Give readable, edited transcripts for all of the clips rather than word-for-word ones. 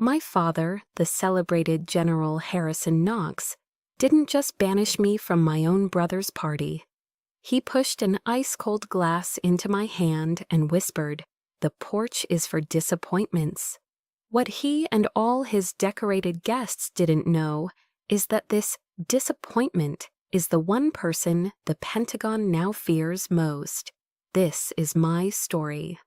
My father, the celebrated General Harrison Knox, didn't just banish me from my own brother's party. He pushed an ice-cold glass into my hand and whispered, "The porch is for disappointments." What he and all his decorated guests didn't know is that this disappointment is the one person the Pentagon now fears most. This is my story.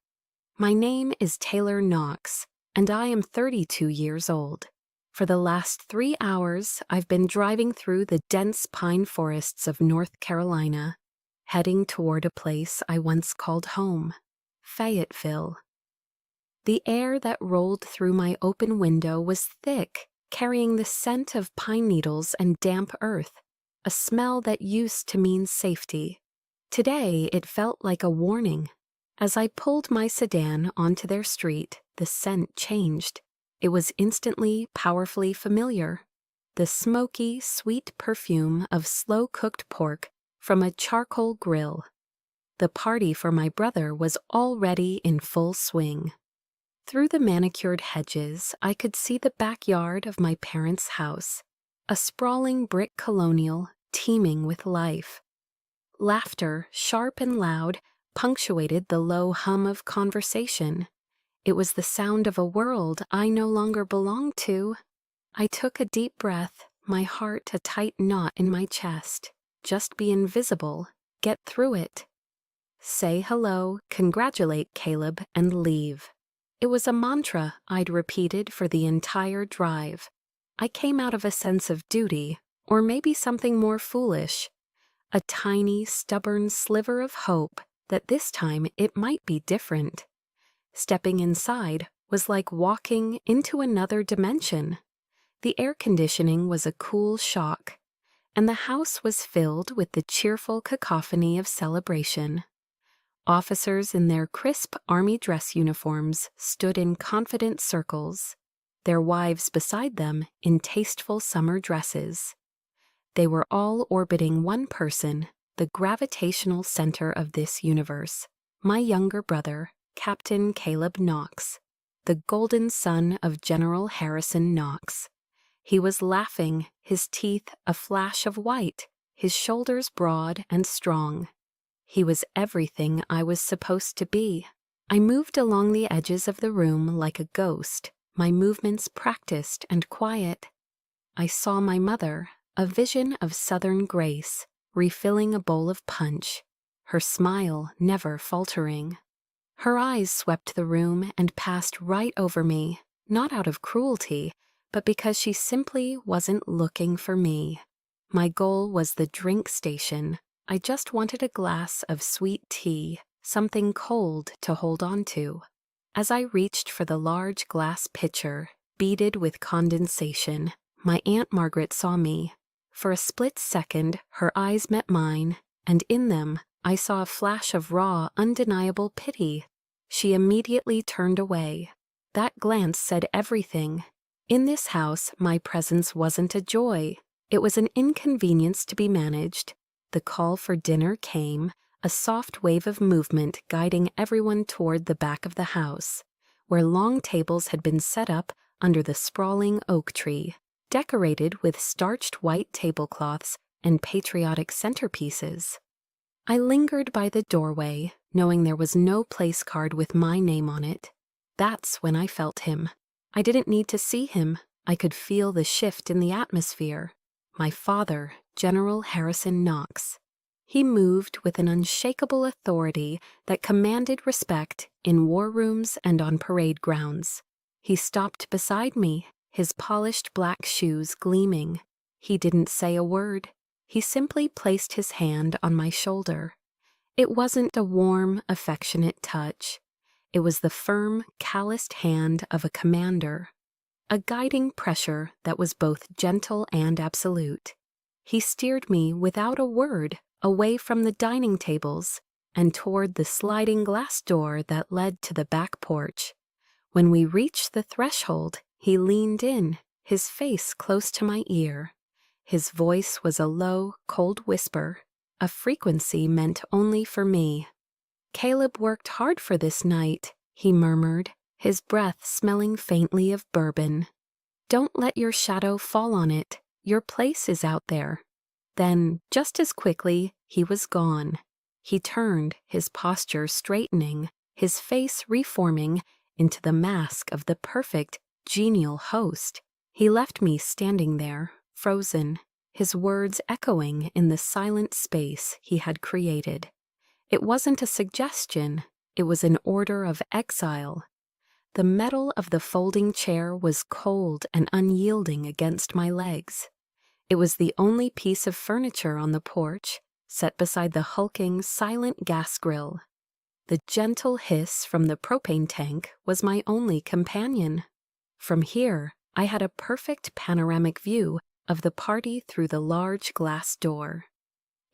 My name is Taylor Knox, and I am 32 years old. For the last 3 hours, I've been driving through the dense pine forests of North Carolina, heading toward a place I once called home, Fayetteville. The air that rolled through my open window was thick, carrying the scent of pine needles and damp earth, a smell that used to mean safety. Today, it felt like a warning. As I pulled my sedan onto their street, the scent changed. It was instantly, powerfully familiar. The smoky, sweet perfume of slow-cooked pork from a charcoal grill. The party for my brother was already in full swing. Through the manicured hedges, I could see the backyard of my parents' house, a sprawling brick colonial teeming with life. Laughter, sharp and loud, punctuated the low hum of conversation. It was the sound of a world I no longer belonged to. I took a deep breath, my heart a tight knot in my chest. Just be invisible, get through it. Say hello, congratulate Caleb, and leave. It was a mantra I'd repeated for the entire drive. I came out of a sense of duty, or maybe something more foolish. A tiny, stubborn sliver of hope that this time it might be different. Stepping inside was like walking into another dimension. The air conditioning was a cool shock, and the house was filled with the cheerful cacophony of celebration. Officers in their crisp army dress uniforms stood in confident circles, their wives beside them in tasteful summer dresses. They were all orbiting one person, the gravitational center of this universe, my younger brother, Captain Caleb Knox, the golden son of General Harrison Knox. He was laughing, his teeth a flash of white, his shoulders broad and strong. He was everything I was supposed to be. I moved along the edges of the room like a ghost, my movements practiced and quiet. I saw my mother, a vision of Southern grace, refilling a bowl of punch, her smile never faltering. Her eyes swept the room and passed right over me, not out of cruelty, but because she simply wasn't looking for me. My goal was the drink station. I just wanted a glass of sweet tea, something cold to hold on to. As I reached for the large glass pitcher, beaded with condensation, my Aunt Margaret saw me. For a split second, her eyes met mine, and in them, I saw a flash of raw, undeniable pity. She immediately turned away. That glance said everything. In this house, my presence wasn't a joy. It was an inconvenience to be managed. The call for dinner came, a soft wave of movement guiding everyone toward the back of the house, where long tables had been set up under the sprawling oak tree, decorated with starched white tablecloths and patriotic centerpieces. I lingered by the doorway, knowing there was no place card with my name on it. That's when I felt him. I didn't need to see him. I could feel the shift in the atmosphere. My father, General Harrison Knox. He moved with an unshakable authority that commanded respect in war rooms and on parade grounds. He stopped beside me, his polished black shoes gleaming. He didn't say a word. He simply placed his hand on my shoulder. It wasn't a warm, affectionate touch. It was the firm, calloused hand of a commander. A guiding pressure that was both gentle and absolute. He steered me without a word away from the dining tables and toward the sliding glass door that led to the back porch. When we reached the threshold, he leaned in, his face close to my ear. His voice was a low, cold whisper, a frequency meant only for me. "Caleb worked hard for this night," he murmured, his breath smelling faintly of bourbon. "Don't let your shadow fall on it. Your place is out there." Then, just as quickly, he was gone. He turned, his posture straightening, his face reforming into the mask of the perfect, genial host. He left me standing there, frozen, his words echoing in the silent space he had created. It wasn't a suggestion, it was an order of exile. The metal of the folding chair was cold and unyielding against my legs. It was the only piece of furniture on the porch, set beside the hulking, silent gas grill. The gentle hiss from the propane tank was my only companion. From here, I had a perfect panoramic view of the party through the large glass door.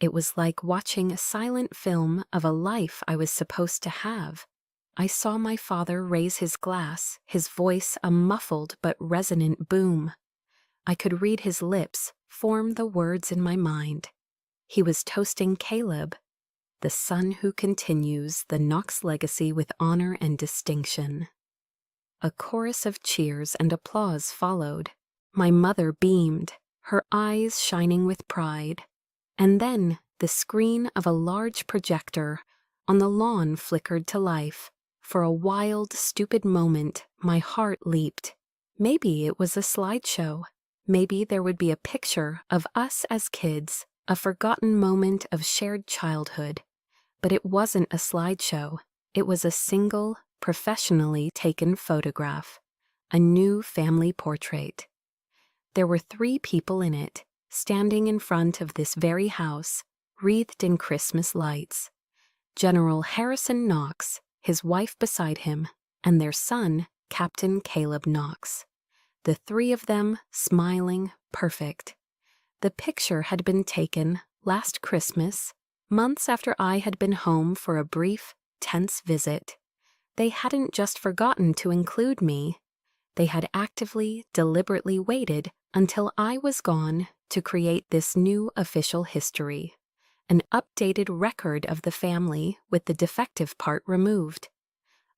It was like watching a silent film of a life I was supposed to have. I saw my father raise his glass, his voice a muffled but resonant boom. I could read his lips form the words in my mind. He was toasting Caleb, the son who continues the Knox legacy with honor and distinction. A chorus of cheers and applause followed. My mother beamed, her eyes shining with pride. And then the screen of a large projector on the lawn flickered to life. For a wild, stupid moment, my heart leaped. Maybe it was a slideshow. Maybe there would be a picture of us as kids, a forgotten moment of shared childhood. But it wasn't a slideshow. It was a single, professionally taken photograph, a new family portrait. There were 3 people in it, standing in front of this very house, wreathed in Christmas lights. General Harrison Knox, his wife beside him, and their son, Captain Caleb Knox. The 3 of them smiling, perfect. The picture had been taken last Christmas, months after I had been home for a brief, tense visit. They hadn't just forgotten to include me. They had actively, deliberately waited until I was gone to create this new official history, an updated record of the family with the defective part removed.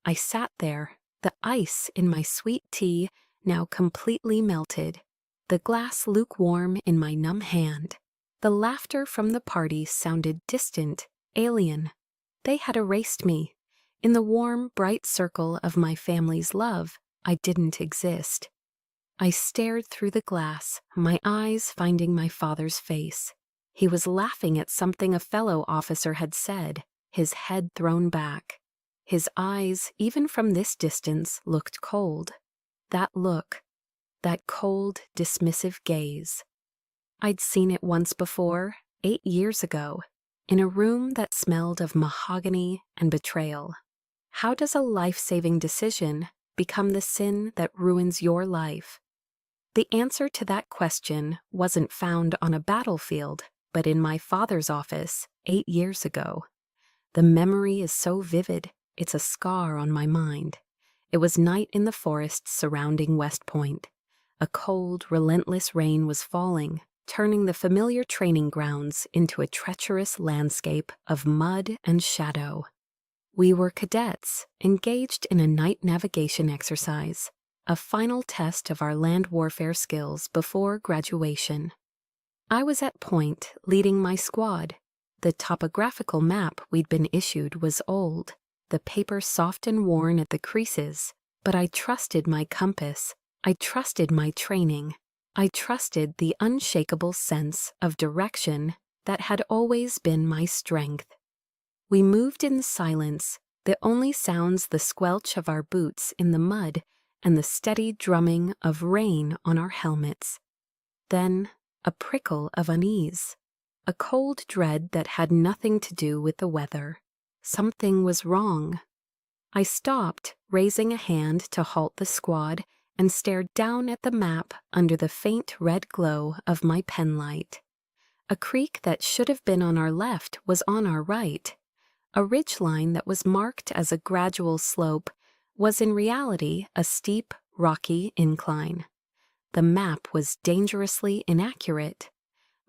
I sat there, the ice in my sweet tea now completely melted, the glass lukewarm in my numb hand. The laughter from the party sounded distant, alien. They had erased me. In the warm, bright circle of my family's love, I didn't exist. I stared through the glass, my eyes finding my father's face. He was laughing at something a fellow officer had said, his head thrown back. His eyes, even from this distance, looked cold. That look, that cold, dismissive gaze. I'd seen it once before, 8 years ago, in a room that smelled of mahogany and betrayal. How does a life-saving decision become the sin that ruins your life? The answer to that question wasn't found on a battlefield, but in my father's office 8 years ago. The memory is so vivid, it's a scar on my mind. It was night in the forests surrounding West Point. A cold, relentless rain was falling, turning the familiar training grounds into a treacherous landscape of mud and shadow. We were cadets, engaged in a night navigation exercise, a final test of our land warfare skills before graduation. I was at Point, leading my squad. The topographical map we'd been issued was old, the paper soft and worn at the creases, but I trusted my compass, I trusted my training, I trusted the unshakable sense of direction that had always been my strength. We moved in silence, the only sounds the squelch of our boots in the mud and the steady drumming of rain on our helmets. Then a prickle of unease, a cold dread that had nothing to do with the weather. Something was wrong. I stopped, raising a hand to halt the squad, and stared down at the map under the faint red glow of my penlight. A creek that should have been on our left was on our right. A ridgeline that was marked as a gradual slope was in reality a steep, rocky incline. The map was dangerously inaccurate.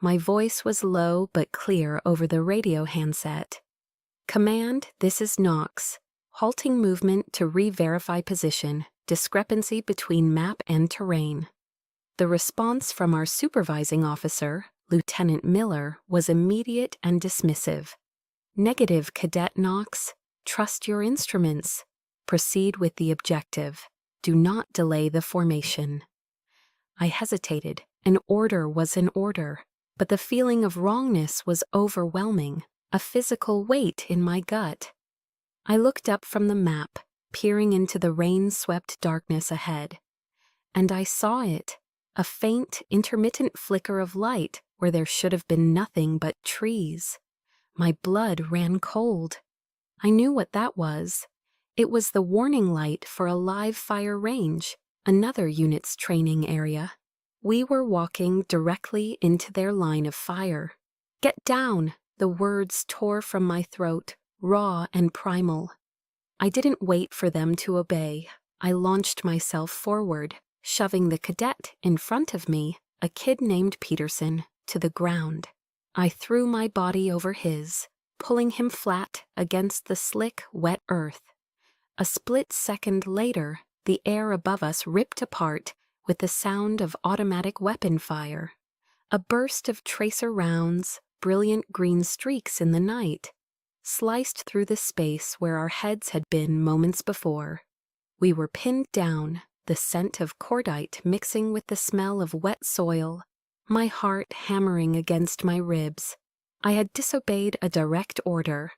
My voice was low but clear over the radio handset. "Command, this is Knox. halting movement to re-verify position, discrepancy between map and terrain. The response from our supervising officer, Lieutenant Miller, was immediate and dismissive. Negative, Cadet Knox. Trust your instruments. Proceed with the objective. Do not delay the formation. I hesitated. An order was an order, but the feeling of wrongness was overwhelming, a physical weight in my gut. I looked up from the map, peering into the rain-swept darkness ahead. And I saw it, a faint, intermittent flicker of light where there should have been nothing but trees. My blood ran cold. I knew what that was. It was the warning light for a live fire range, another unit's training area. We were walking directly into their line of fire. Get down! The words tore from my throat, raw and primal. I didn't wait for them to obey. I launched myself forward, shoving the cadet in front of me, a kid named Peterson, to the ground. I threw my body over his, pulling him flat against the slick, wet earth. A split second later, the air above us ripped apart with the sound of automatic weapon fire. A burst of tracer rounds, brilliant green streaks in the night, sliced through the space where our heads had been moments before. We were pinned down, the scent of cordite mixing with the smell of wet soil, my heart hammering against my ribs. I had disobeyed a direct order,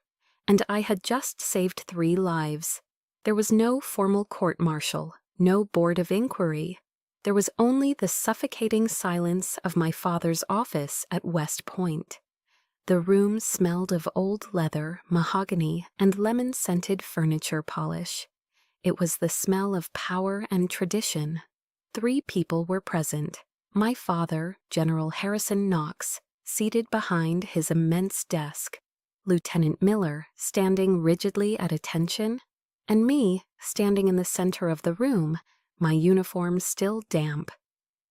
and I had just saved 3 lives. There was no formal court-martial, no board of inquiry. There was only the suffocating silence of my father's office at West Point. The room smelled of old leather, mahogany, and lemon-scented furniture polish. It was the smell of power and tradition. 3 people were present. My father, General Harrison Knox, seated behind his immense desk, Lieutenant Miller standing rigidly at attention, and me standing in the center of the room, my uniform still damp.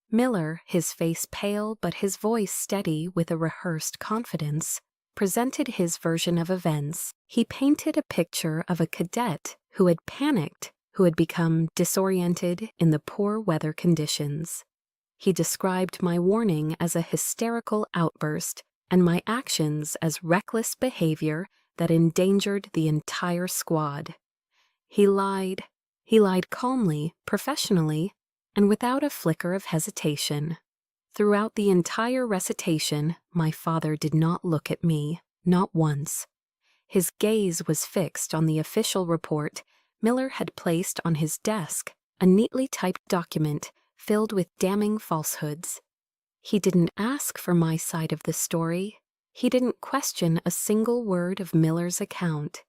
Miller, his face pale but his voice steady with a rehearsed confidence, presented his version of events. He painted a picture of a cadet who had panicked, who had become disoriented in the poor weather conditions. He described my warning as a hysterical outburst and my actions as reckless behavior that endangered the entire squad. He lied calmly, professionally, and without a flicker of hesitation. Throughout the entire recitation, my father did not look at me, not once. His gaze was fixed on the official report Miller had placed on his desk, a neatly typed document filled with damning falsehoods. He didn't ask for my side of the story. He didn't question a single word of Miller's account.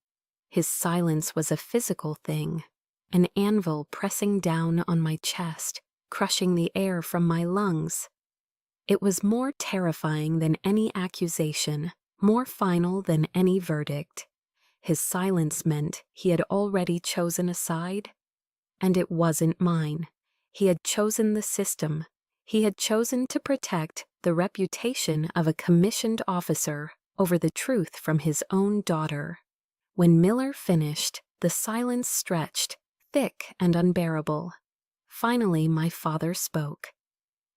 His silence was a physical thing, an anvil pressing down on my chest, crushing the air from my lungs. It was more terrifying than any accusation, more final than any verdict. His silence meant he had already chosen a side, and it wasn't mine. He had chosen the system. He had chosen to protect the reputation of a commissioned officer over the truth from his own daughter. When Miller finished, the silence stretched, thick and unbearable. Finally, my father spoke.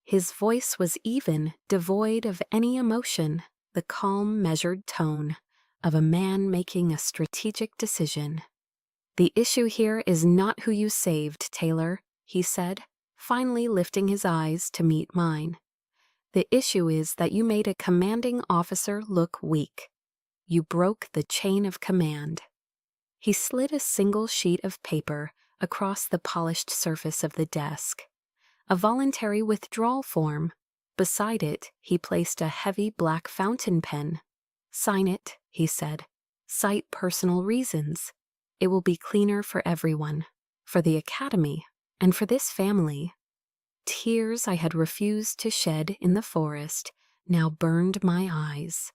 His voice was even, devoid of any emotion, the calm, measured tone of a man making a strategic decision. "The issue here is not who you saved, Taylor," he said, finally lifting his eyes to meet mine. "The issue is that you made a commanding officer look weak. You broke the chain of command." He slid a single sheet of paper across the polished surface of the desk. A voluntary withdrawal form. Beside it, he placed a heavy black fountain pen. "Sign it," he said. "Cite personal reasons. It will be cleaner for everyone, for the academy, and for this family." Tears I had refused to shed in the forest now burned my eyes.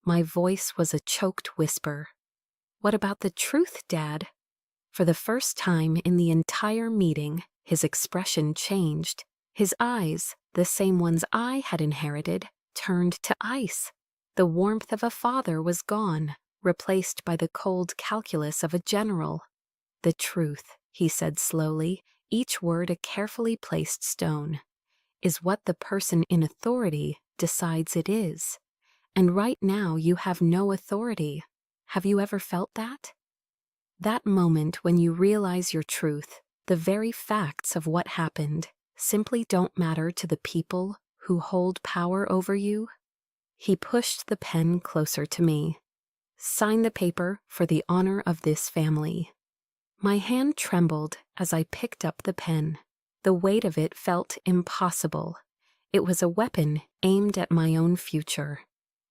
My voice was a choked whisper. "What about the truth, Dad?" For the first time in the entire meeting, his expression changed. His eyes, the same ones I had inherited, turned to ice. The warmth of a father was gone, replaced by the cold calculus of a general. The truth, he said slowly, each word a carefully placed stone, is what the person in authority decides it is. And right now you have no authority. Have you ever felt that? That moment when you realize your truth, the very facts of what happened, simply don't matter to the people who hold power over you? He pushed the pen closer to me. Sign the paper for the honor of this family. My hand trembled as I picked up the pen. The weight of it felt impossible. It was a weapon aimed at my own future.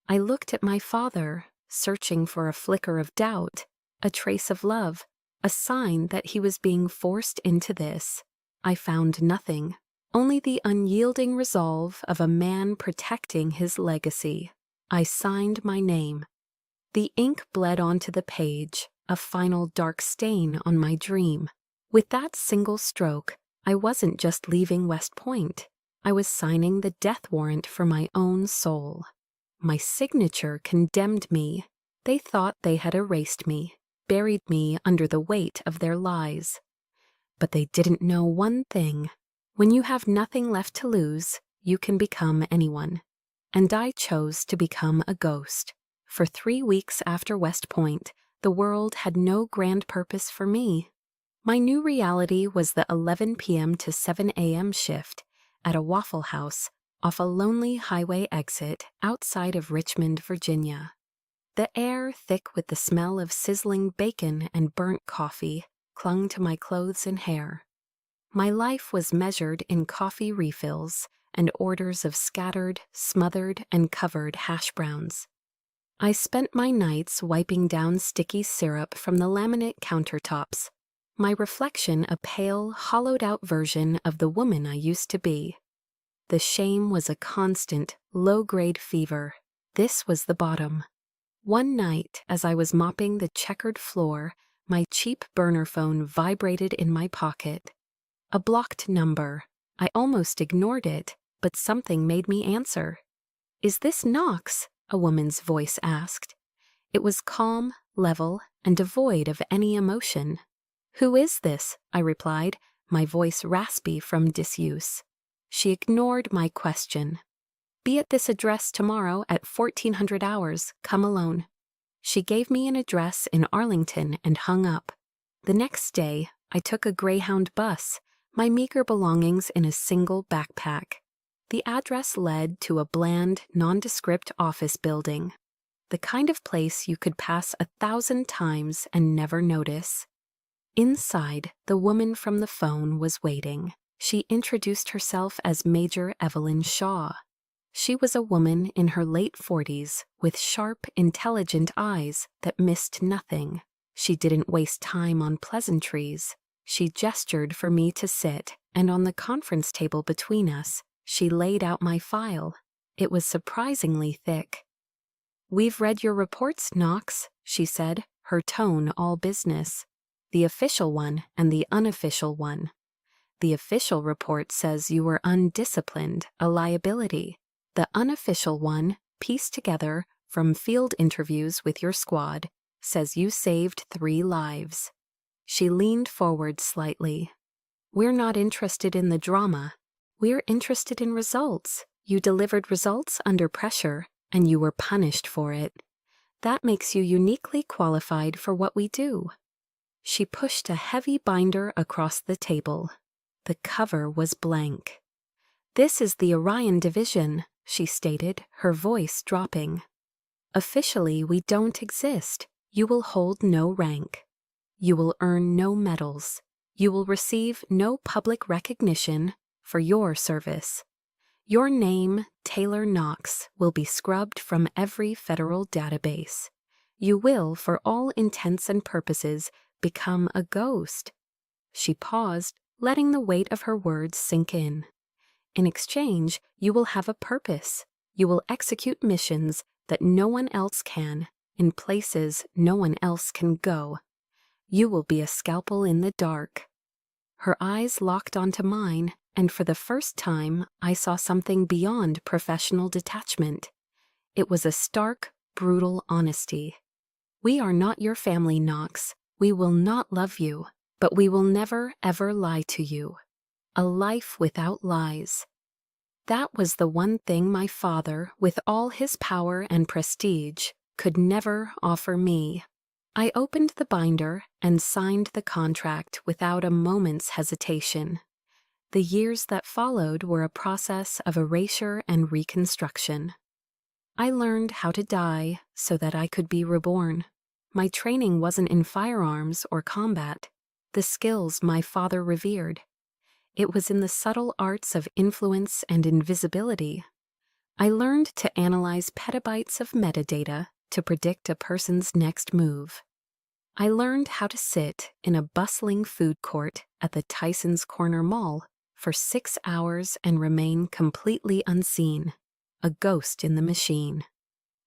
I looked at my father, searching for a flicker of doubt, a trace of love, a sign that he was being forced into this. I found nothing, only the unyielding resolve of a man protecting his legacy. I signed my name. The ink bled onto the page, a final dark stain on my dream. With that single stroke, I wasn't just leaving West Point. I was signing the death warrant for my own soul. My signature condemned me. They thought they had erased me, buried me under the weight of their lies. But they didn't know one thing. When you have nothing left to lose, you can become anyone. And I chose to become a ghost. For 3 weeks after West Point, the world had no grand purpose for me. My new reality was the 11 p.m. to 7 a.m. shift at a Waffle House off a lonely highway exit outside of Richmond, Virginia. The air, thick with the smell of sizzling bacon and burnt coffee, clung to my clothes and hair. My life was measured in coffee refills and orders of scattered, smothered, and covered hash browns. I spent my nights wiping down sticky syrup from the laminate countertops, my reflection a pale, hollowed-out version of the woman I used to be. The shame was a constant, low-grade fever. This was the bottom. One night, as I was mopping the checkered floor, my cheap burner phone vibrated in my pocket. A blocked number. I almost ignored it, but something made me answer. "Is this Knox?" a woman's voice asked. It was calm, level, and devoid of any emotion. "Who is this?" I replied, my voice raspy from disuse. She ignored my question. "Be at this address tomorrow at 1400 hours. Come alone." She gave me an address in Arlington and hung up. The next day, I took a Greyhound bus, my meager belongings in a single backpack. The address led to a bland, nondescript office building. The kind of place you could pass 1,000 times and never notice. Inside, the woman from the phone was waiting. She introduced herself as Major Evelyn Shaw. She was a woman in her late 40s with sharp, intelligent eyes that missed nothing. She didn't waste time on pleasantries. She gestured for me to sit, and on the conference table between us, she laid out my file. It was surprisingly thick. "We've read your reports, Knox," she said, her tone all business. "The official one and the unofficial one. The official report says you were undisciplined, a liability. The unofficial one, pieced together from field interviews with your squad, says you saved 3 lives. She leaned forward slightly. "We're not interested in the drama. We're interested in results. You delivered results under pressure, and you were punished for it. That makes you uniquely qualified for what we do." She pushed a heavy binder across the table. The cover was blank. "This is the Orion Division," she stated, her voice dropping. "Officially, we don't exist. You will hold no rank. You will earn no medals. You will receive no public recognition for your service. Your name, Taylor Knox, will be scrubbed from every federal database. You will, for all intents and purposes, become a ghost." She paused, letting the weight of her words sink in. "In exchange, you will have a purpose. You will execute missions that no one else can, in places no one else can go. You will be a scalpel in the dark." Her eyes locked onto mine, and for the first time, I saw something beyond professional detachment. It was a stark, brutal honesty. "We are not your family, Knox. We will not love you. But we will never, ever lie to you. A life without lies. That was the one thing my father, with all his power and prestige, could never offer me. I opened the binder and signed the contract without a moment's hesitation. The years that followed were a process of erasure and reconstruction. I learned how to die so that I could be reborn. My training wasn't in firearms or combat, the skills my father revered. It was in the subtle arts of influence and invisibility. I learned to analyze petabytes of metadata to predict a person's next move. I learned how to sit in a bustling food court at the Tyson's Corner Mall for 6 hours and remain completely unseen, a ghost in the machine.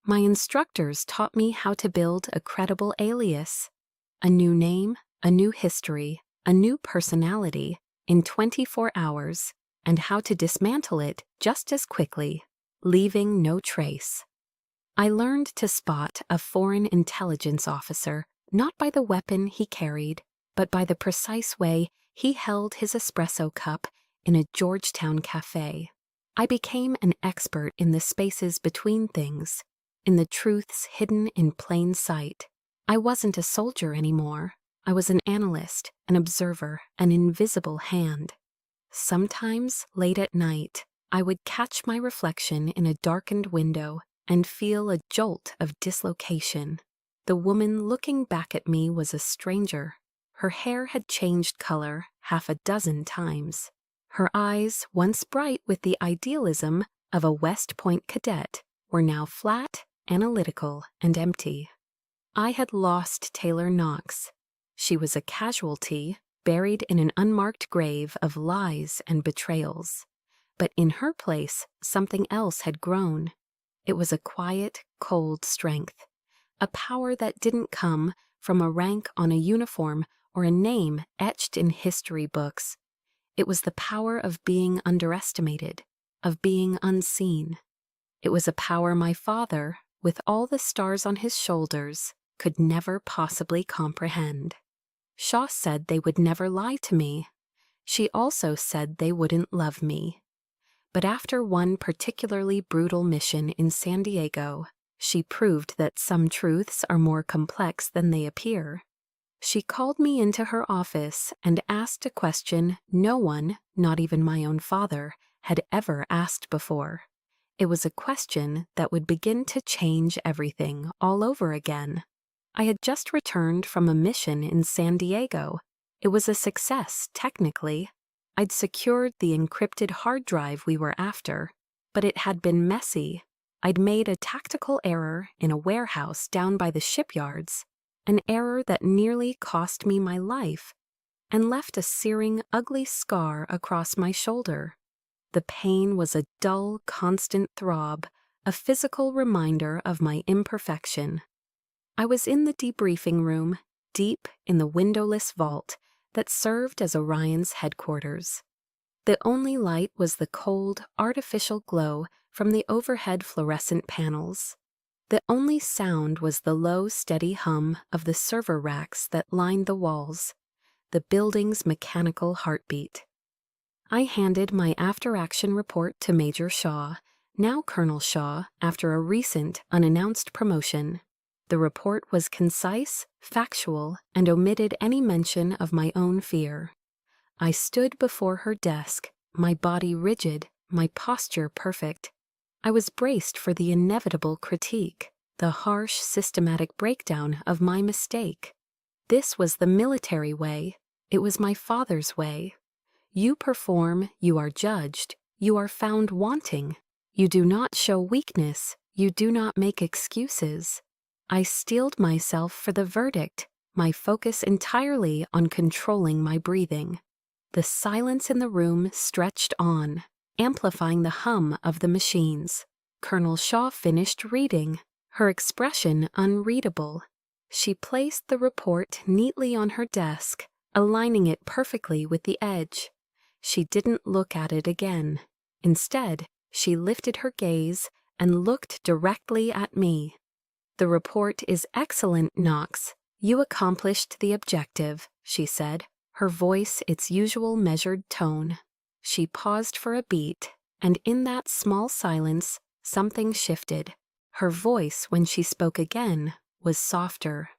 My instructors taught me how to build a credible alias, a new name, a new history, a new personality in 24 hours, and how to dismantle it just as quickly, leaving no trace. I learned to spot a foreign intelligence officer not by the weapon he carried, but by the precise way he held his espresso cup in a Georgetown cafe. I became an expert in the spaces between things, in the truths hidden in plain sight. I wasn't a soldier anymore. I was an analyst, an observer, an invisible hand. Sometimes, late at night, I would catch my reflection in a darkened window and feel a jolt of dislocation. The woman looking back at me was a stranger. Her hair had changed color 6 times. Her eyes, once bright with the idealism of a West Point cadet, were now flat, analytical, and empty. I had lost Taylor Knox. She was a casualty, buried in an unmarked grave of lies and betrayals. But in her place, something else had grown. It was a quiet, cold strength. A power that didn't come from a rank on a uniform or a name etched in history books. It was the power of being underestimated, of being unseen. It was a power my father, with all the stars on his shoulders, could never possibly comprehend. Shaw said they would never lie to me. She also said they wouldn't love me. But after one particularly brutal mission in San Diego, she proved that some truths are more complex than they appear. She called me into her office and asked a question no one, not even my own father, had ever asked before. It was a question that would begin to change everything all over again. I had just returned from a mission in San Diego. It was a success, technically. I'd secured the encrypted hard drive we were after, but it had been messy. I'd made a tactical error in a warehouse down by the shipyards, an error that nearly cost me my life and left a searing, ugly scar across my shoulder. The pain was a dull, constant throb, a physical reminder of my imperfection. I was in the debriefing room, deep in the windowless vault that served as Orion's headquarters. The only light was the cold, artificial glow from the overhead fluorescent panels. The only sound was the low, steady hum of the server racks that lined the walls, the building's mechanical heartbeat. I handed my after-action report to Major Shaw, now Colonel Shaw, after a recent, unannounced promotion. The report was concise, factual, and omitted any mention of my own fear. I stood before her desk, my body rigid, my posture perfect. I was braced for the inevitable critique, the harsh, systematic breakdown of my mistake. This was the military way. It was my father's way. You perform, you are judged, you are found wanting. You do not show weakness, you do not make excuses. I steeled myself for the verdict, my focus entirely on controlling my breathing. The silence in the room stretched on, amplifying the hum of the machines. Colonel Shaw finished reading, her expression unreadable. She placed the report neatly on her desk, aligning it perfectly with the edge. She didn't look at it again. Instead, she lifted her gaze and looked directly at me. "The report is excellent, Knox. You accomplished the objective," she said. her voice its usual measured tone. She paused for a beat, and in that small silence, something shifted. Her voice, when she spoke again, was softer.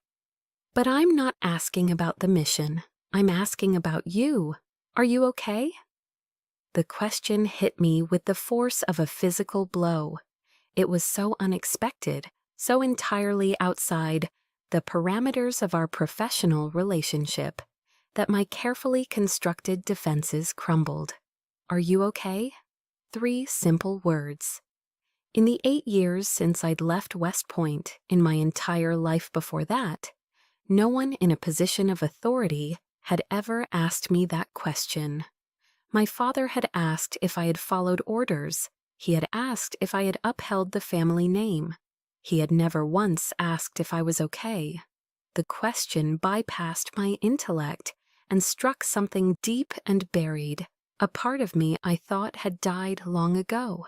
"But I'm not asking about the mission. I'm asking about you. Are you okay?" The question hit me with the force of a physical blow. It was so unexpected, so entirely outside the parameters of our professional relationship, that my carefully constructed defenses crumbled. "Are you okay?" 3 simple words. In the 8 years since I'd left West Point, in my entire life before that, no one in a position of authority had ever asked me that question. My father had asked if I had followed orders. He had asked if I had upheld the family name. He had never once asked if I was okay. The question bypassed my intellect and struck something deep and buried, a part of me I thought had died long ago.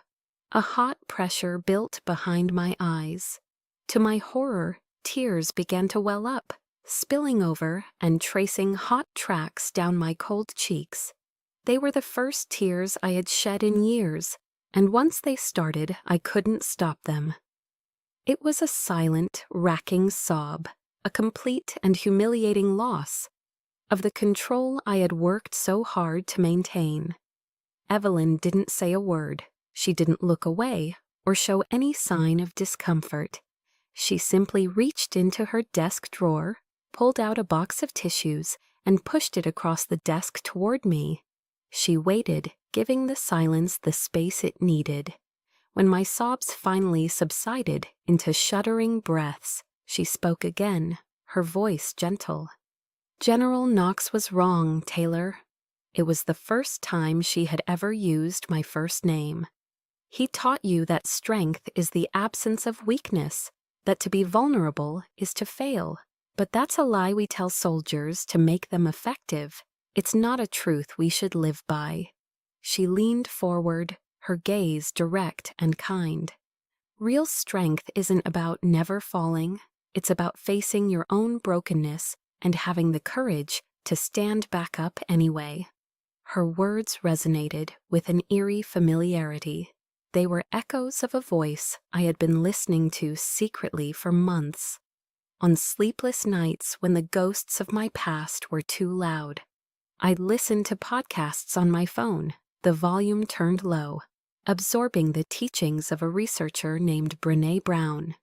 A hot pressure built behind my eyes. To my horror, tears began to well up, spilling over and tracing hot tracks down my cold cheeks. They were the first tears I had shed in years, and once they started, I couldn't stop them. It was a silent, racking sob, a complete and humiliating loss of the control I had worked so hard to maintain. Evelyn didn't say a word. She didn't look away or show any sign of discomfort. She simply reached into her desk drawer, pulled out a box of tissues, and pushed it across the desk toward me. She waited, giving the silence the space it needed. When my sobs finally subsided into shuddering breaths, she spoke again, her voice gentle. "General Knox was wrong, Taylor." It was the first time she had ever used my first name. "He taught you that strength is the absence of weakness, that to be vulnerable is to fail. But that's a lie we tell soldiers to make them effective. It's not a truth we should live by." She leaned forward, her gaze direct and kind. "Real strength isn't about never falling. It's about facing your own brokenness and having the courage to stand back up anyway." Her words resonated with an eerie familiarity. They were echoes of a voice I had been listening to secretly for months. On sleepless nights when the ghosts of my past were too loud, I'd listen to podcasts on my phone, the volume turned low, absorbing the teachings of a researcher named Brené Brown.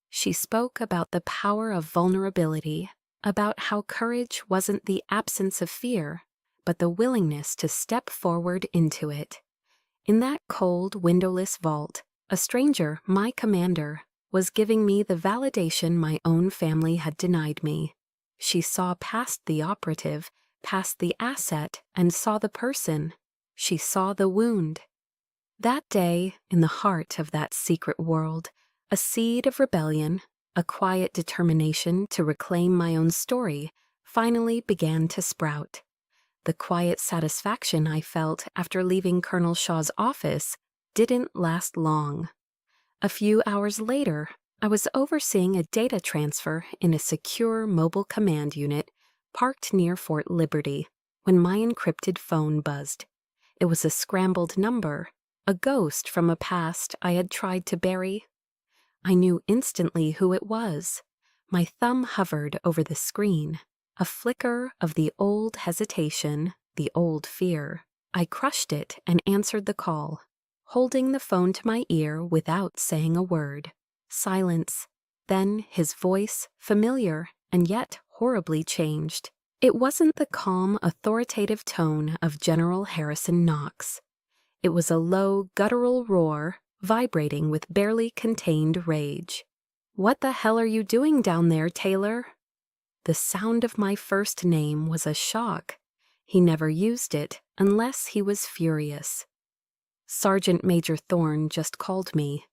She spoke about the power of vulnerability, about how courage wasn't the absence of fear, but the willingness to step forward into it. In that cold, windowless vault, a stranger, my commander, was giving me the validation my own family had denied me. She saw past the operative, past the asset, and saw the person. She saw the wound. That day, in the heart of that secret world, a seed of rebellion, a quiet determination to reclaim my own story, finally began to sprout. The quiet satisfaction I felt after leaving Colonel Shaw's office didn't last long. A few hours later, I was overseeing a data transfer in a secure mobile command unit parked near Fort Liberty when my encrypted phone buzzed. It was a scrambled number, a ghost from a past I had tried to bury. I knew instantly who it was. My thumb hovered over the screen, a flicker of the old hesitation, the old fear. I crushed it and answered the call, holding the phone to my ear without saying a word. Silence. Then his voice, familiar and yet horribly changed. It wasn't the calm, authoritative tone of General Harrison Knox. It was a low, guttural roar, vibrating with barely contained rage. "What the hell are you doing down there, Taylor?" The sound of my first name was a shock. He never used it unless he was furious. "Sergeant Major Thorne just called me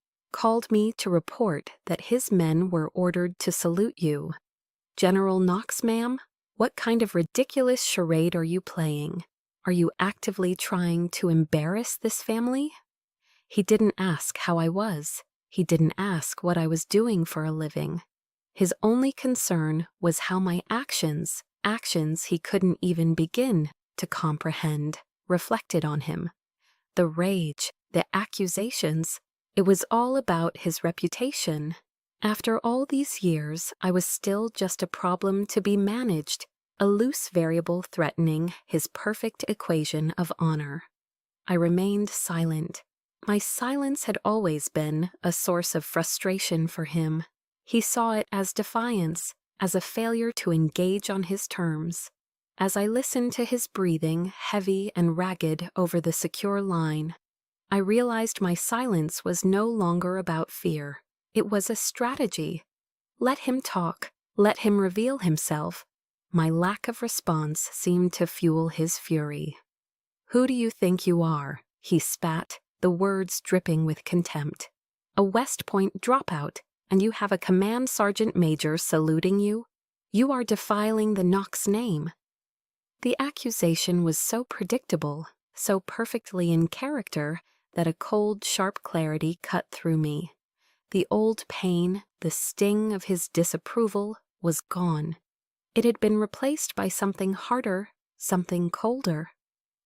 to report that his men were ordered to salute you." "General Knox, ma'am? What kind of ridiculous charade are you playing? Are you actively trying to embarrass this family?" He didn't ask how I was. He didn't ask what I was doing for a living. His only concern was how my actions, actions he couldn't even begin to comprehend reflected on him. The rage, the accusations, it was all about his reputation. After all these years, I was still just a problem to be managed, a loose variable threatening his perfect equation of honor. I remained silent. My silence had always been a source of frustration for him. He saw it as defiance, as a failure to engage on his terms. As I listened to his breathing, heavy and ragged over the secure line, I realized my silence was no longer about fear. It was a strategy. Let him talk. Let him reveal himself. My lack of response seemed to fuel his fury. "Who do you think you are?" he spat, the words dripping with contempt. "A West Point dropout, and you have a command sergeant major saluting you? You are defiling the Knox name." The accusation was so predictable, so perfectly in character, that a cold, sharp clarity cut through me. The old pain, the sting of his disapproval, was gone. It had been replaced by something harder, something colder.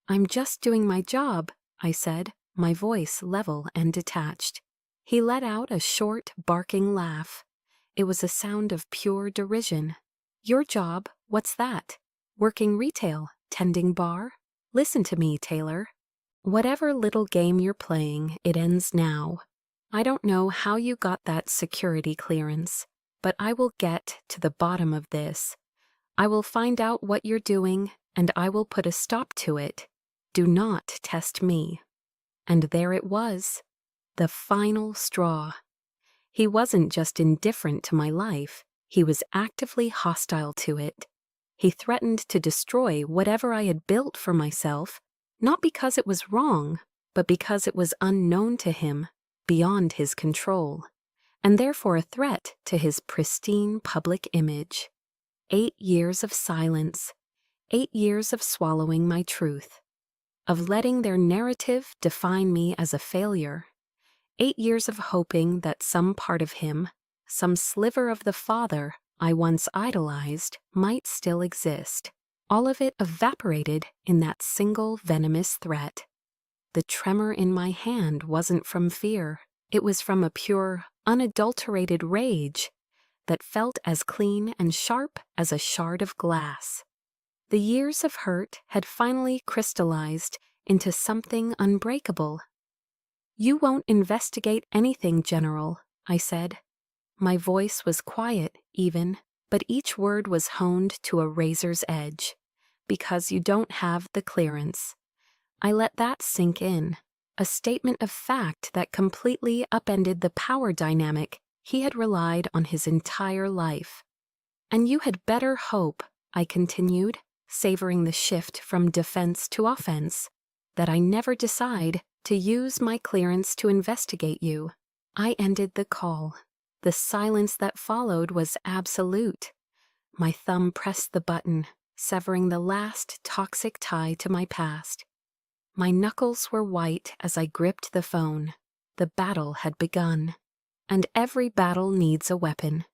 "I'm just doing my job," I said, my voice level and detached. He let out a short, barking laugh. It was a sound of pure derision. "Your job? What's that? Working retail? Tending bar? Listen to me, Taylor. Whatever little game you're playing, it ends now. I don't know how you got that security clearance, but I will get to the bottom of this. I will find out what you're doing, and I will put a stop to it. Do not test me." And there it was, the final straw. He wasn't just indifferent to my life, he was actively hostile to it. He threatened to destroy whatever I had built for myself, not because it was wrong, but because it was unknown to him, beyond his control, and therefore a threat to his pristine public image. 8 years of silence, 8 years of swallowing my truth, of letting their narrative define me as a failure. 8 years of hoping that some part of him, some sliver of the father I once idolized, might still exist. All of it evaporated in that single venomous threat. The tremor in my hand wasn't from fear. It was from a pure, unadulterated rage that felt as clean and sharp as a shard of glass. The years of hurt had finally crystallized into something unbreakable. "You won't investigate anything, General," I said. My voice was quiet, even, but each word was honed to a razor's edge. "Because you don't have the clearance." I let that sink in, a statement of fact that completely upended the power dynamic he had relied on his entire life. "And you had better hope," I continued, savoring the shift from defense to offense, "that I never decide to use my clearance to investigate you." I ended the call. The silence that followed was absolute. My thumb pressed the button, severing the last toxic tie to my past. My knuckles were white as I gripped the phone. The battle had begun. And every battle needs a weapon.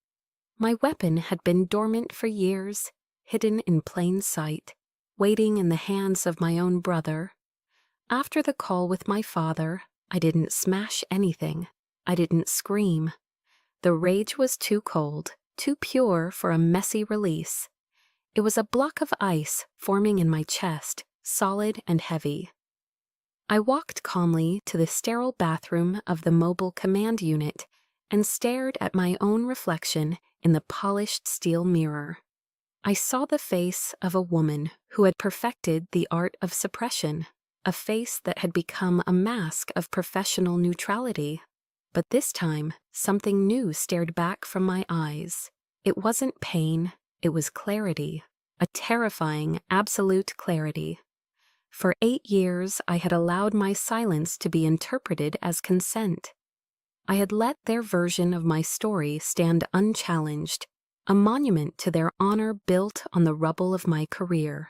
My weapon had been dormant for years, hidden in plain sight, waiting in the hands of my own brother. After the call with my father, I didn't smash anything. I didn't scream. The rage was too cold, too pure for a messy release. It was a block of ice forming in my chest, solid and heavy. I walked calmly to the sterile bathroom of the mobile command unit and stared at my own reflection in the polished steel mirror. I saw the face of a woman who had perfected the art of suppression, a face that had become a mask of professional neutrality. But this time, something new stared back from my eyes. It wasn't pain, it was clarity, a terrifying, absolute clarity. For 8 years, I had allowed my silence to be interpreted as consent. I had let their version of my story stand unchallenged, a monument to their honor built on the rubble of my career.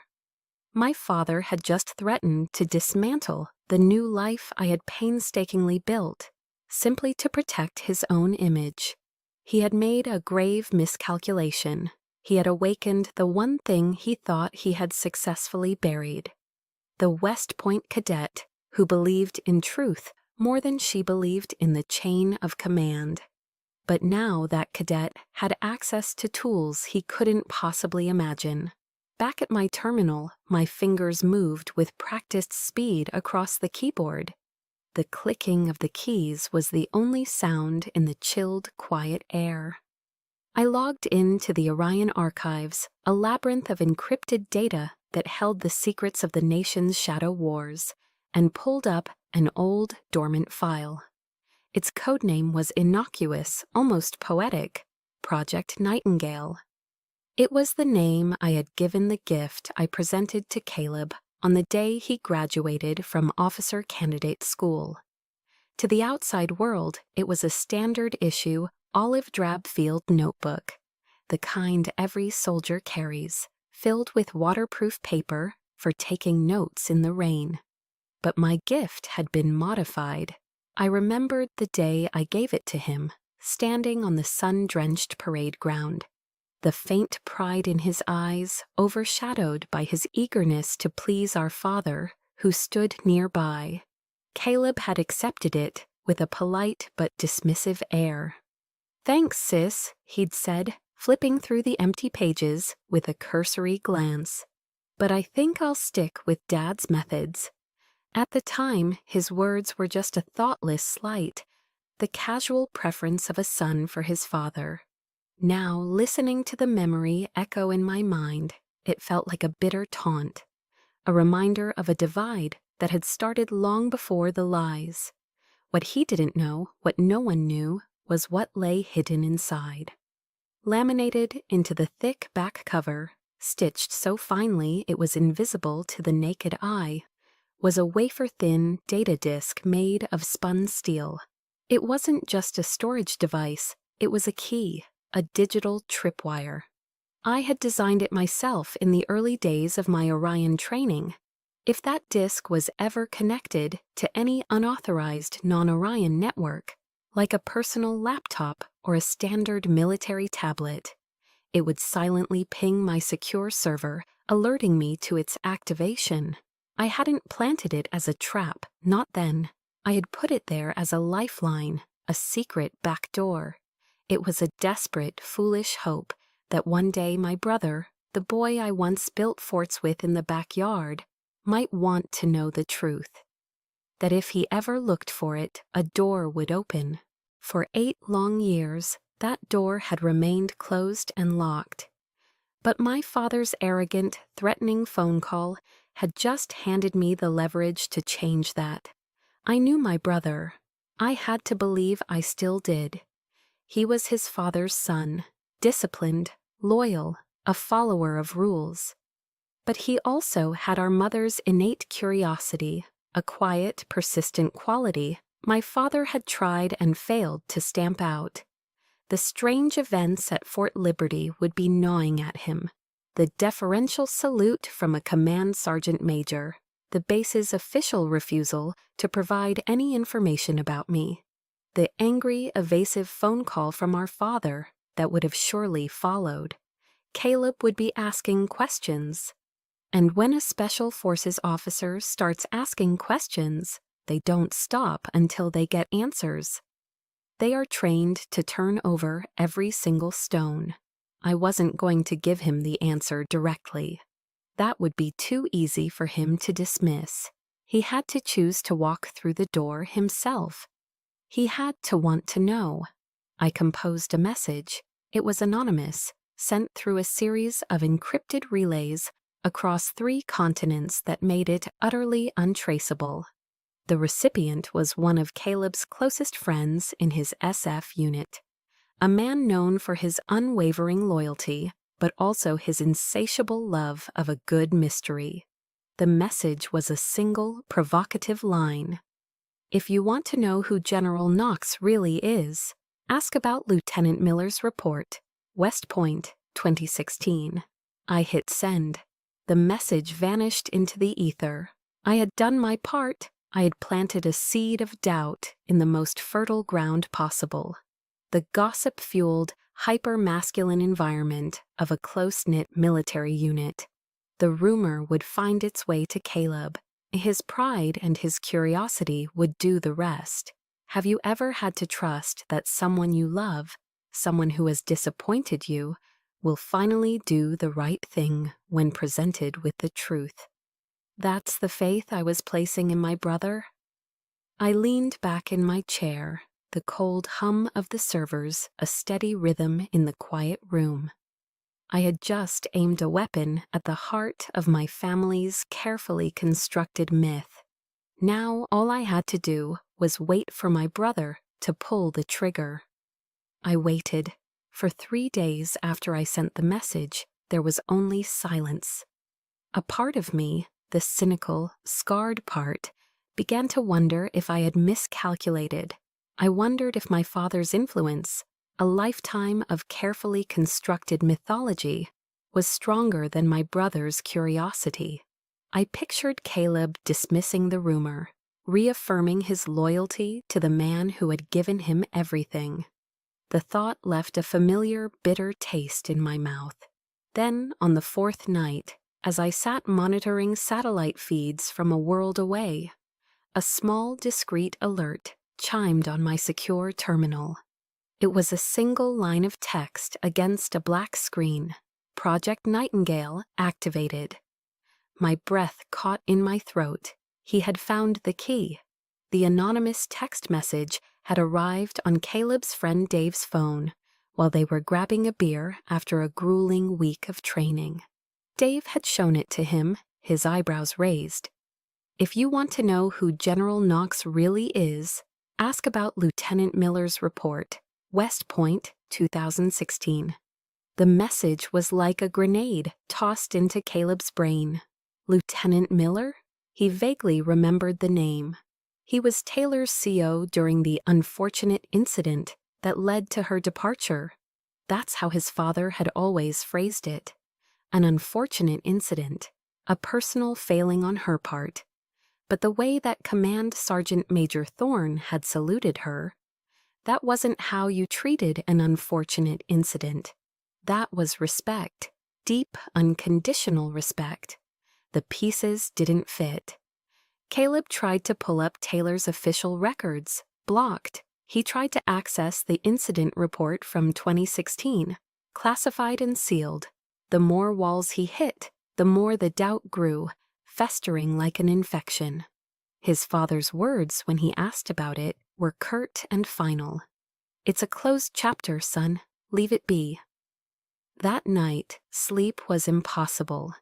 My father had just threatened to dismantle the new life I had painstakingly built, simply to protect his own image. He had made a grave miscalculation. He had awakened the one thing he thought he had successfully buried. The West Point cadet who believed in truth more than she believed in the chain of command. But now that cadet had access to tools he couldn't possibly imagine. Back at my terminal, my fingers moved with practiced speed across the keyboard. The clicking of the keys was the only sound in the chilled, quiet air. I logged into the Orion archives, a labyrinth of encrypted data that held the secrets of the nation's shadow wars, and pulled up an old, dormant file. Its codename was innocuous, almost poetic, Project Nightingale. It was the name I had given the gift I presented to Caleb on the day he graduated from officer candidate school. To the outside world, it was a standard issue, olive drab field notebook, the kind every soldier carries, filled with waterproof paper for taking notes in the rain. But my gift had been modified. I remembered the day I gave it to him, standing on the sun-drenched parade ground. The faint pride in his eyes overshadowed by his eagerness to please our father, who stood nearby. Caleb had accepted it with a polite but dismissive air. "Thanks, sis," he'd said, flipping through the empty pages with a cursory glance. "But I think I'll stick with Dad's methods." At the time, his words were just a thoughtless slight, the casual preference of a son for his father. Now, listening to the memory echo in my mind, it felt like a bitter taunt, a reminder of a divide that had started long before the lies. What he didn't know, what no one knew, was what lay hidden inside. Laminated into the thick back cover, stitched so finely it was invisible to the naked eye, was a wafer-thin data disk made of spun steel. It wasn't just a storage device, it was a key, a digital tripwire. I had designed it myself in the early days of my Orion training. If that disk was ever connected to any unauthorized non-Orion network, like a personal laptop or a standard military tablet, it would silently ping my secure server, alerting me to its activation. I hadn't planted it as a trap, not then. I had put it there as a lifeline, a secret back door. It was a desperate, foolish hope that one day my brother, the boy I once built forts with in the backyard, might want to know the truth. That if he ever looked for it, a door would open. For 8 long years, that door had remained closed and locked. But my father's arrogant, threatening phone call had just handed me the leverage to change that. I knew my brother. I had to believe I still did. He was his father's son, disciplined, loyal, a follower of rules. But he also had our mother's innate curiosity, a quiet, persistent quality my father had tried and failed to stamp out. The strange events at Fort Liberty would be gnawing at him. The deferential salute from a command sergeant major, the base's official refusal to provide any information about me, the angry, evasive phone call from our father that would have surely followed. Caleb would be asking questions. And when a Special Forces officer starts asking questions, they don't stop until they get answers. They are trained to turn over every single stone. I wasn't going to give him the answer directly. That would be too easy for him to dismiss. He had to choose to walk through the door himself. He had to want to know. I composed a message. It was anonymous, sent through a series of encrypted relays across 3 continents that made it utterly untraceable. The recipient was one of Caleb's closest friends in his SF unit, a man known for his unwavering loyalty, but also his insatiable love of a good mystery. The message was a single, provocative line. "If you want to know who General Knox really is, ask about Lieutenant Miller's report, West Point, 2016. I hit send. The message vanished into the ether. I had done my part. I had planted a seed of doubt in the most fertile ground possible. The gossip-fueled, hyper-masculine environment of a close-knit military unit. The rumor would find its way to Caleb. His pride and his curiosity would do the rest. Have you ever had to trust that someone you love, someone who has disappointed you, will finally do the right thing when presented with the truth? That's the faith I was placing in my brother. I leaned back in my chair, the cold hum of the servers a steady rhythm in the quiet room. I had just aimed a weapon at the heart of my family's carefully constructed myth. Now all I had to do was wait for my brother to pull the trigger. I waited. For 3 days after I sent the message, there was only silence. A part of me, the cynical, scarred part, began to wonder if I had miscalculated. I wondered if my father's influence, a lifetime of carefully constructed mythology, was stronger than my brother's curiosity. I pictured Caleb dismissing the rumor, reaffirming his loyalty to the man who had given him everything. The thought left a familiar, bitter taste in my mouth. Then, on the 4th night, as I sat monitoring satellite feeds from a world away, a small, discreet alert chimed on my secure terminal. It was a single line of text against a black screen. Project Nightingale activated. My breath caught in my throat. He had found the key. The anonymous text message had arrived on Caleb's friend Dave's phone while they were grabbing a beer after a grueling week of training. Dave had shown it to him, his eyebrows raised. If you want to know who General Knox really is, ask about Lieutenant Miller's report, West Point, 2016. The message was like a grenade tossed into Caleb's brain. Lieutenant Miller? He vaguely remembered the name. He was Taylor's CO during the unfortunate incident that led to her departure. That's how his father had always phrased it. An unfortunate incident, a personal failing on her part. But the way that Command Sergeant Major Thorne had saluted her, that wasn't how you treated an unfortunate incident. That was respect, deep, unconditional respect. The pieces didn't fit. Caleb tried to pull up Taylor's official records, blocked. He tried to access the incident report from 2016, classified and sealed. The more walls he hit, the more the doubt grew, festering like an infection. His father's words when he asked about it were curt and final. "It's a closed chapter, son. Leave it be." That night, sleep was impossible.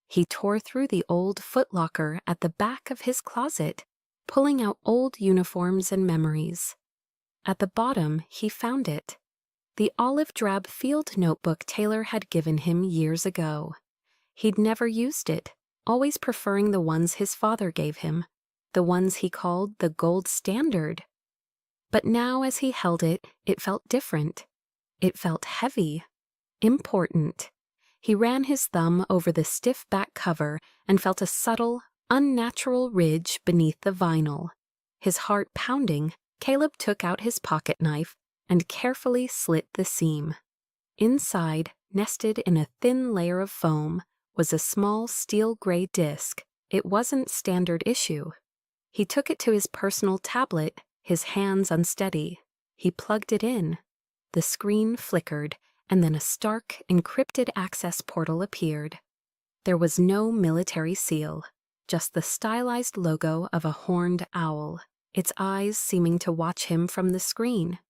He tore through the old footlocker at the back of his closet, pulling out old uniforms and memories. At the bottom, he found it. The olive-drab field notebook Taylor had given him years ago. He'd never used it, always preferring the ones his father gave him, the ones he called the gold standard. But now as he held it, it felt different. It felt heavy, important. He ran his thumb over the stiff back cover and felt a subtle, unnatural ridge beneath the vinyl. His heart pounding, Caleb took out his pocket knife and carefully slit the seam. Inside, nested in a thin layer of foam, was a small steel-gray disc. It wasn't standard issue. He took it to his personal tablet, his hands unsteady. He plugged it in. The screen flickered, and then a stark, encrypted access portal appeared. There was no military seal, just the stylized logo of a horned owl, its eyes seeming to watch him from the screen.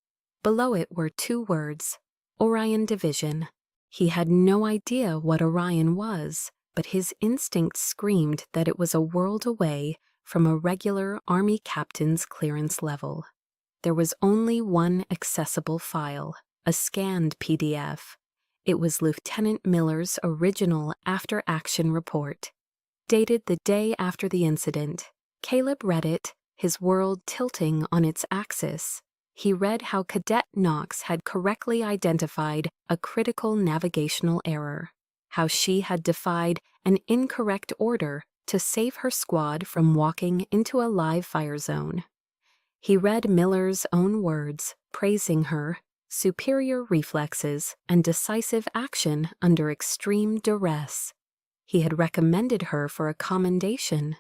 Below it were 2 words, Orion Division. He had no idea what Orion was, but his instinct screamed that it was a world away from a regular Army captain's clearance level. There was only one accessible file, a scanned PDF. It was Lieutenant Miller's original after-action report, dated the day after the incident. Caleb read it, his world tilting on its axis. He read how Cadet Knox had correctly identified a critical navigational error, how she had defied an incorrect order to save her squad from walking into a live fire zone. He read Miller's own words, praising her, superior reflexes, and decisive action under extreme duress. He had recommended her for a commendation.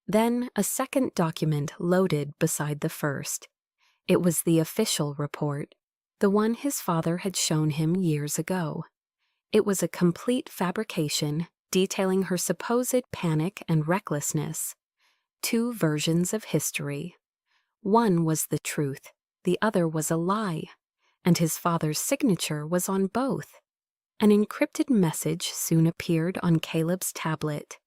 Then a second document loaded beside the first. It was the official report, the one his father had shown him years ago. It was a complete fabrication detailing her supposed panic and recklessness. Two versions of history. One was the truth, the other was a lie, and his father's signature was on both. An encrypted message soon appeared on Caleb's tablet.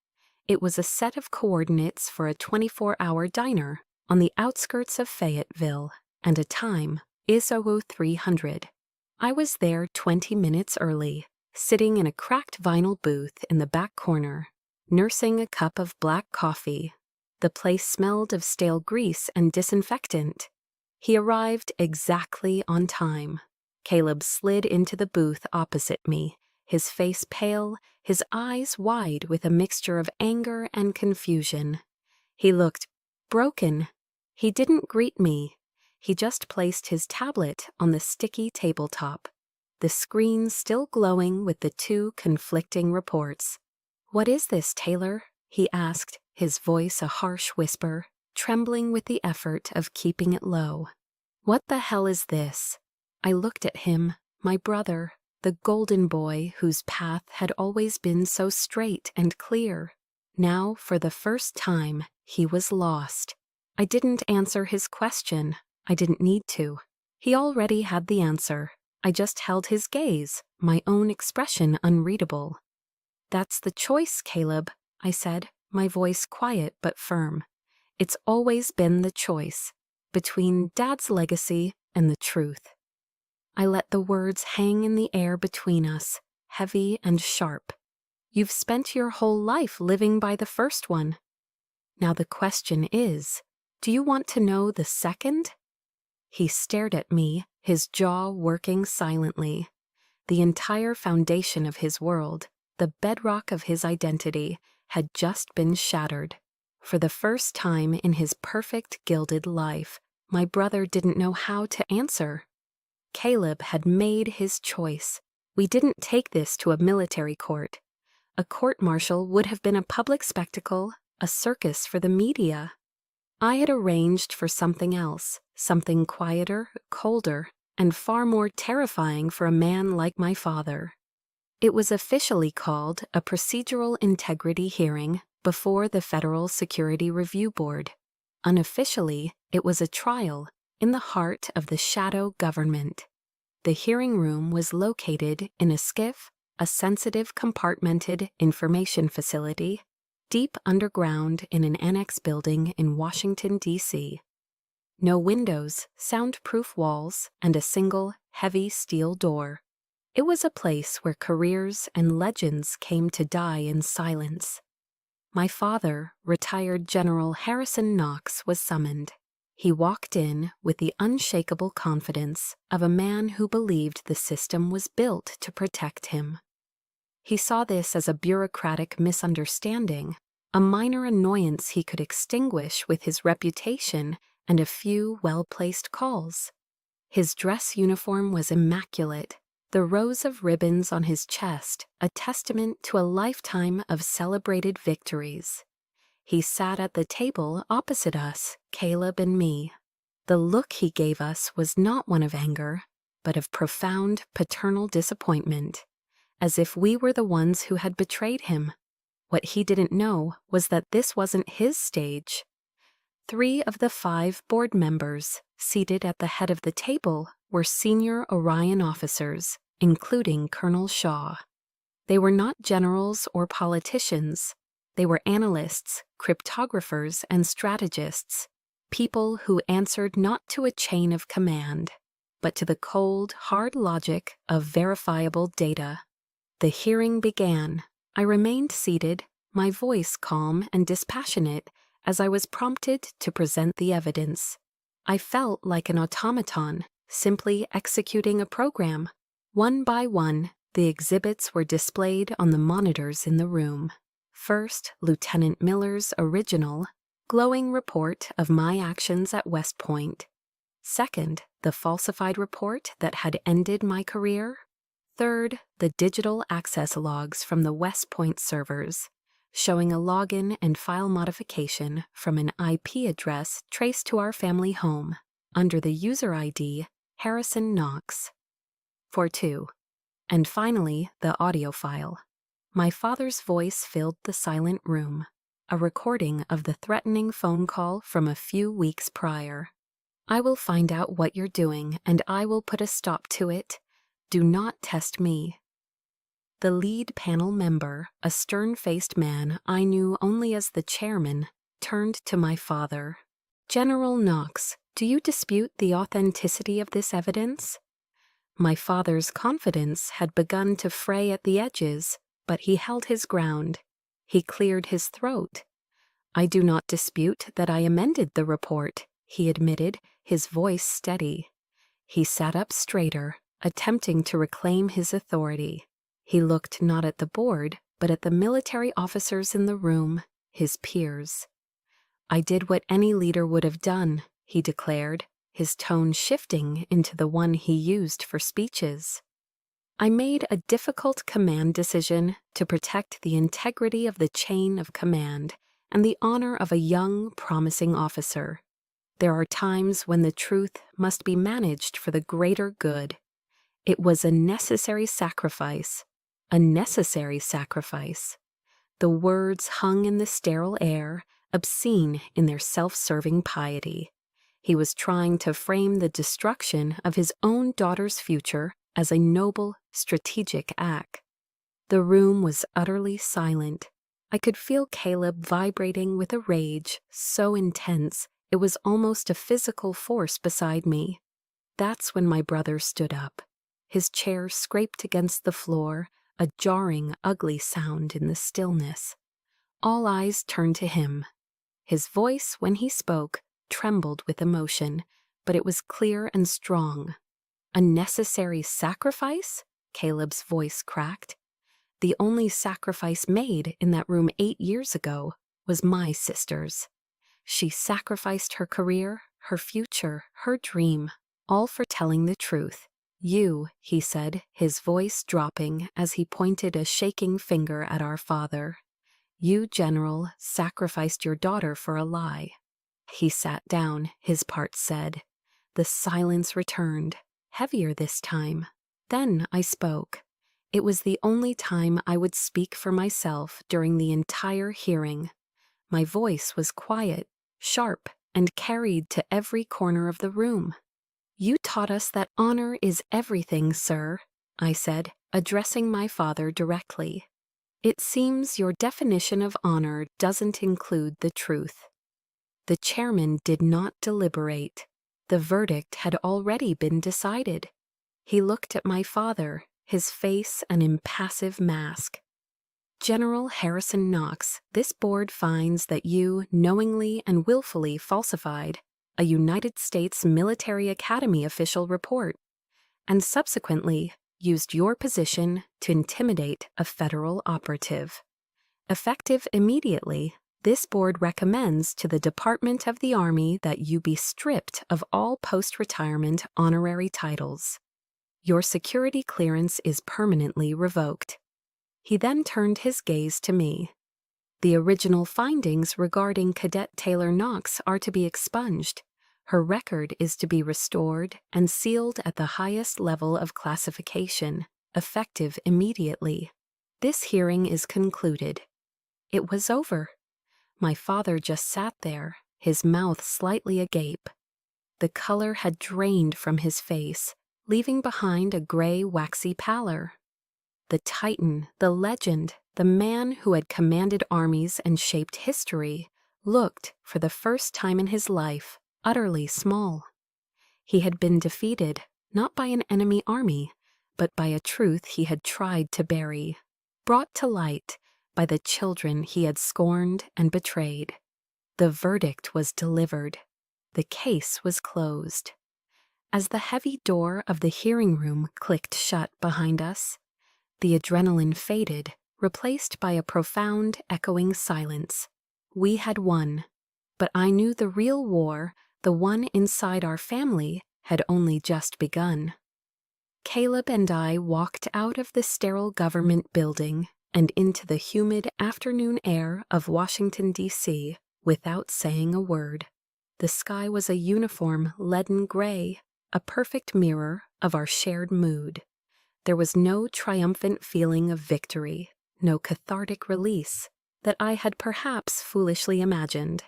It was a set of coordinates for a 24-hour diner on the outskirts of Fayetteville, and a time, ISO 300. I was there 20 minutes early, sitting in a cracked vinyl booth in the back corner, nursing a cup of black coffee. The place smelled of stale grease and disinfectant. He arrived exactly on time. Caleb slid into the booth opposite me, his face pale, his eyes wide with a mixture of anger and confusion. He looked broken. He didn't greet me. He just placed his tablet on the sticky tabletop, the screen still glowing with the two conflicting reports. "What is this, Taylor?" he asked, his voice a harsh whisper, trembling with the effort of keeping it low. "What the hell is this?" I looked at him, my brother, the golden boy whose path had always been so straight and clear. Now, for the first time, he was lost. I didn't answer his question. I didn't need to. He already had the answer. I just held his gaze, my own expression unreadable. "That's the choice, Caleb," I said, my voice quiet but firm. "It's always been the choice, between Dad's legacy and the truth." I let the words hang in the air between us, heavy and sharp. "You've spent your whole life living by the first one. Now the question is, do you want to know the second?" He stared at me, his jaw working silently. The entire foundation of his world, the bedrock of his identity, had just been shattered. For the first time in his perfect gilded life, my brother didn't know how to answer. Caleb had made his choice. We didn't take this to a military court. A court-martial would have been a public spectacle, a circus for the media. I had arranged for something else, something quieter, colder, and far more terrifying for a man like my father. It was officially called a procedural integrity hearing before the Federal Security Review Board. Unofficially, it was a trial in the heart of the shadow government. The hearing room was located in a SCIF, a sensitive compartmented information facility, deep underground in an annex building in Washington, D.C. No windows, soundproof walls, and a single, heavy steel door. It was a place where careers and legends came to die in silence. My father, retired General Harrison Knox, was summoned. He walked in with the unshakable confidence of a man who believed the system was built to protect him. He saw this as a bureaucratic misunderstanding, a minor annoyance he could extinguish with his reputation and a few well-placed calls. His dress uniform was immaculate, the rows of ribbons on his chest a testament to a lifetime of celebrated victories. He sat at the table opposite us, Caleb and me. The look he gave us was not one of anger, but of profound paternal disappointment, as if we were the ones who had betrayed him. What he didn't know was that this wasn't his stage. 3 of the 5 board members, seated at the head of the table, were senior Orion officers, including Colonel Shaw. They were not generals or politicians. They were analysts, cryptographers, and strategists, people who answered not to a chain of command, but to the cold, hard logic of verifiable data. The hearing began. I remained seated, my voice calm and dispassionate, as I was prompted to present the evidence. I felt like an automaton, simply executing a program. One by one, the exhibits were displayed on the monitors in the room. First, Lieutenant Miller's original, glowing report of my actions at West Point. Second, the falsified report that had ended my career. Third, the digital access logs from the West Point servers, showing a login and file modification from an IP address traced to our family home under the user ID Harrison Knox. 4.2. And finally, the audio file. My father's voice filled the silent room, a recording of the threatening phone call from a few weeks prior. I will find out what you're doing, and I will put a stop to it. Do not test me. The lead panel member, a stern-faced man I knew only as the chairman, turned to my father. General Knox, do you dispute the authenticity of this evidence? My father's confidence had begun to fray at the edges, but he held his ground. He cleared his throat. I do not dispute that I amended the report, he admitted, his voice steady. He sat up straighter, attempting to reclaim his authority. He looked not at the board, but at the military officers in the room, his peers. I did what any leader would have done, he declared, his tone shifting into the one he used for speeches. I made a difficult command decision to protect the integrity of the chain of command and the honor of a young, promising officer. There are times when the truth must be managed for the greater good. It was a necessary sacrifice. A necessary sacrifice. The words hung in the sterile air, obscene in their self-serving piety. He was trying to frame the destruction of his own daughter's future as a noble, strategic act. The room was utterly silent. I could feel Caleb vibrating with a rage so intense it was almost a physical force beside me. That's when my brother stood up. His chair scraped against the floor, a jarring, ugly sound in the stillness. All eyes turned to him. His voice, when he spoke, trembled with emotion, but it was clear and strong. A necessary sacrifice? Caleb's voice cracked. The only sacrifice made in that room 8 years ago was my sister's. She sacrificed her career, her future, her dream, all for telling the truth. You, he said, his voice dropping as he pointed a shaking finger at our father. You, General, sacrificed your daughter for a lie. He sat down, his parts said. The silence returned, heavier this time. Then I spoke. It was the only time I would speak for myself during the entire hearing. My voice was quiet, sharp, and carried to every corner of the room. You taught us that honor is everything, sir, I said, addressing my father directly. It seems your definition of honor doesn't include the truth. The chairman did not deliberate. The verdict had already been decided. He looked at my father, his face an impassive mask. General Harrison Knox, this board finds that you knowingly and willfully falsified a United States Military Academy official report, and subsequently used your position to intimidate a federal operative. Effective immediately, this board recommends to the Department of the Army that you be stripped of all post-retirement honorary titles. Your security clearance is permanently revoked. He then turned his gaze to me. The original findings regarding Cadet Taylor Knox are to be expunged. Her record is to be restored and sealed at the highest level of classification, effective immediately. This hearing is concluded. It was over. My father just sat there, his mouth slightly agape. The color had drained from his face, leaving behind a gray, waxy pallor. The Titan, the legend, the man who had commanded armies and shaped history, looked, for the first time in his life, utterly small. He had been defeated, not by an enemy army, but by a truth he had tried to bury, brought to light by the children he had scorned and betrayed. The verdict was delivered. The case was closed. As the heavy door of the hearing room clicked shut behind us, the adrenaline faded, replaced by a profound, echoing silence. We had won, but I knew the real war, The one inside our family had only just begun. Caleb and I walked out of the sterile government building and into the humid afternoon air of Washington, D.C., without saying a word. The sky was a uniform leaden gray, a perfect mirror of our shared mood. There was no triumphant feeling of victory, no cathartic release that I had perhaps foolishly imagined.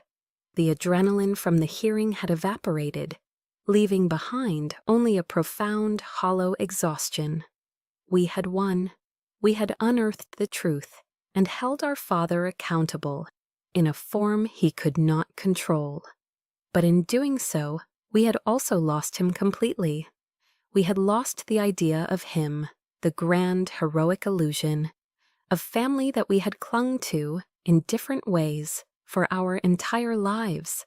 The adrenaline from the hearing had evaporated, leaving behind only a profound, hollow exhaustion. We had won. We had unearthed the truth and held our father accountable in a form he could not control. But in doing so, we had also lost him completely. We had lost the idea of him, the grand, heroic illusion, of family that we had clung to in different ways for our entire lives.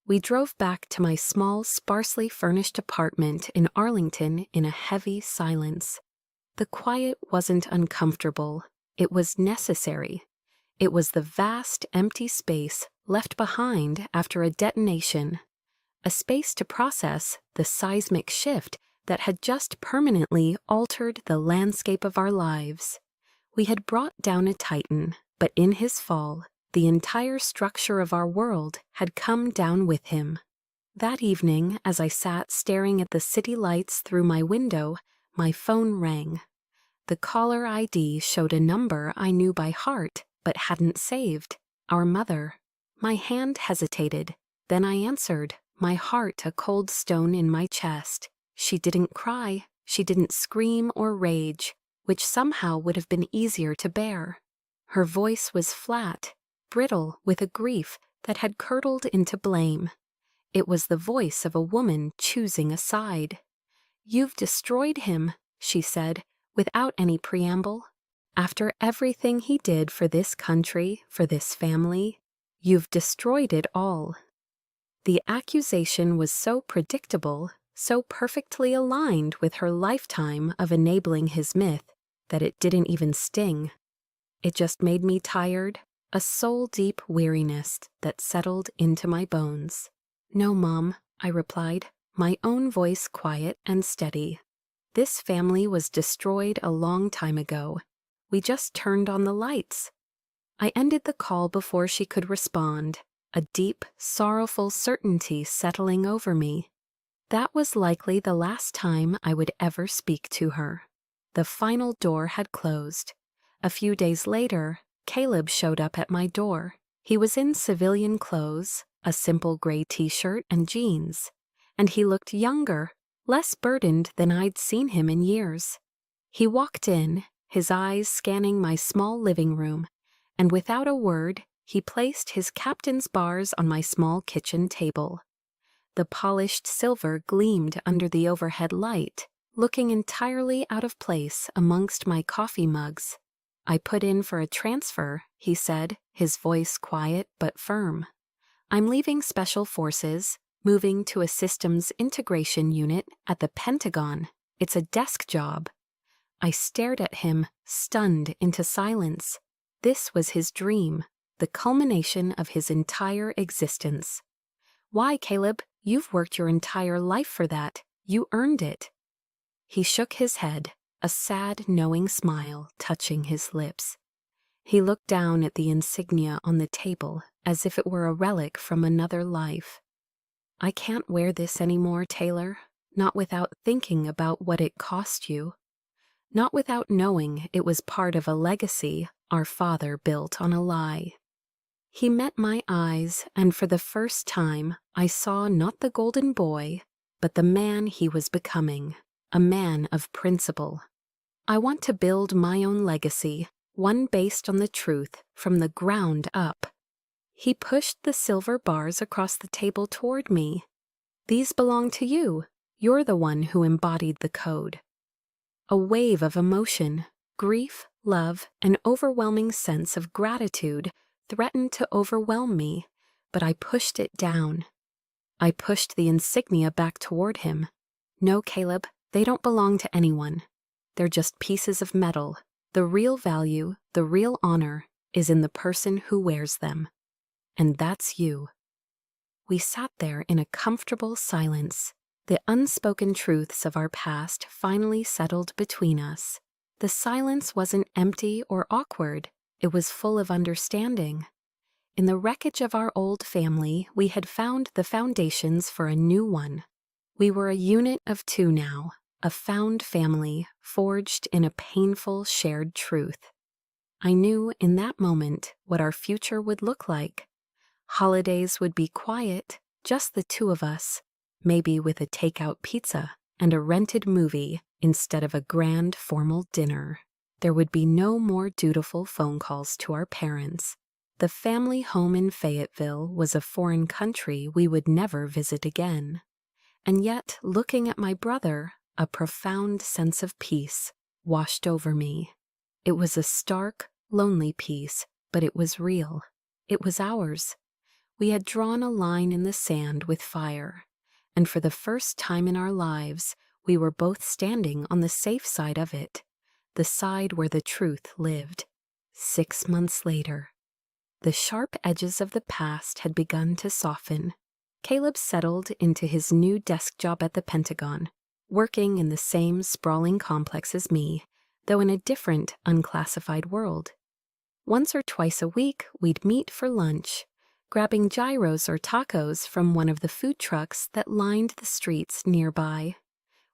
We drove back to my small, sparsely furnished apartment in Arlington in a heavy silence. The quiet wasn't uncomfortable. It was necessary. It was the vast, empty space left behind after a detonation, a space to process the seismic shift that had just permanently altered the landscape of our lives. We had brought down a titan, but in his fall, the entire structure of our world had come down with him. That evening, as I sat staring at the city lights through my window, my phone rang. The caller ID showed a number I knew by heart but hadn't saved, our mother. My hand hesitated. Then I answered, my heart a cold stone in my chest. She didn't cry, she didn't scream or rage, which somehow would have been easier to bear. Her voice was flat, brittle with a grief that had curdled into blame. It was the voice of a woman choosing a side. "You've destroyed him," she said, without any preamble. "After everything he did for this country, for this family, you've destroyed it all." The accusation was so predictable, so perfectly aligned with her lifetime of enabling his myth, that it didn't even sting. It just made me tired, a soul-deep weariness that settled into my bones. "No, Mom," I replied, my own voice quiet and steady. "This family was destroyed a long time ago. We just turned on the lights." I ended the call before she could respond, a deep, sorrowful certainty settling over me. That was likely the last time I would ever speak to her. The final door had closed. A few days later, Caleb showed up at my door. He was in civilian clothes, a simple gray t-shirt and jeans, and he looked younger, less burdened than I'd seen him in years. He walked in, his eyes scanning my small living room, and without a word, he placed his captain's bars on my small kitchen table. The polished silver gleamed under the overhead light, looking entirely out of place amongst my coffee mugs. "I put in for a transfer," he said, his voice quiet but firm. "I'm leaving Special Forces, moving to a systems integration unit at the Pentagon. It's a desk job." I stared at him, stunned into silence. This was his dream, the culmination of his entire existence. "Why, Caleb? You've worked your entire life for that. You earned it." He shook his head, a sad, knowing smile touching his lips. He looked down at the insignia on the table as if it were a relic from another life. "I can't wear this anymore, Taylor, not without thinking about what it cost you. Not without knowing it was part of a legacy our father built on a lie." He met my eyes, and for the first time, I saw not the golden boy, but the man he was becoming, a man of principle. "I want to build my own legacy, one based on the truth from the ground up." He pushed the silver bars across the table toward me. "These belong to you. You're the one who embodied the code." A wave of emotion, grief, love, an overwhelming sense of gratitude threatened to overwhelm me, but I pushed it down. I pushed the insignia back toward him. "No, Caleb, they don't belong to anyone. They're just pieces of metal. The real value, the real honor, is in the person who wears them. And that's you." We sat there in a comfortable silence. The unspoken truths of our past finally settled between us. The silence wasn't empty or awkward. It was full of understanding. In the wreckage of our old family, we had found the foundations for a new one. We were a unit of two now, a found family forged in a painful shared truth. I knew in that moment what our future would look like. Holidays would be quiet, just the two of us, maybe with a takeout pizza and a rented movie instead of a grand formal dinner. There would be no more dutiful phone calls to our parents. The family home in Fayetteville was a foreign country we would never visit again. And yet, looking at my brother, a profound sense of peace washed over me. It was a stark, lonely peace, but it was real. It was ours. We had drawn a line in the sand with fire, and for the first time in our lives, we were both standing on the safe side of it, the side where the truth lived. 6 months later, the sharp edges of the past had begun to soften. Caleb settled into his new desk job at the Pentagon, working in the same sprawling complex as me, though in a different, unclassified world. Once or twice a week, we'd meet for lunch, grabbing gyros or tacos from one of the food trucks that lined the streets nearby.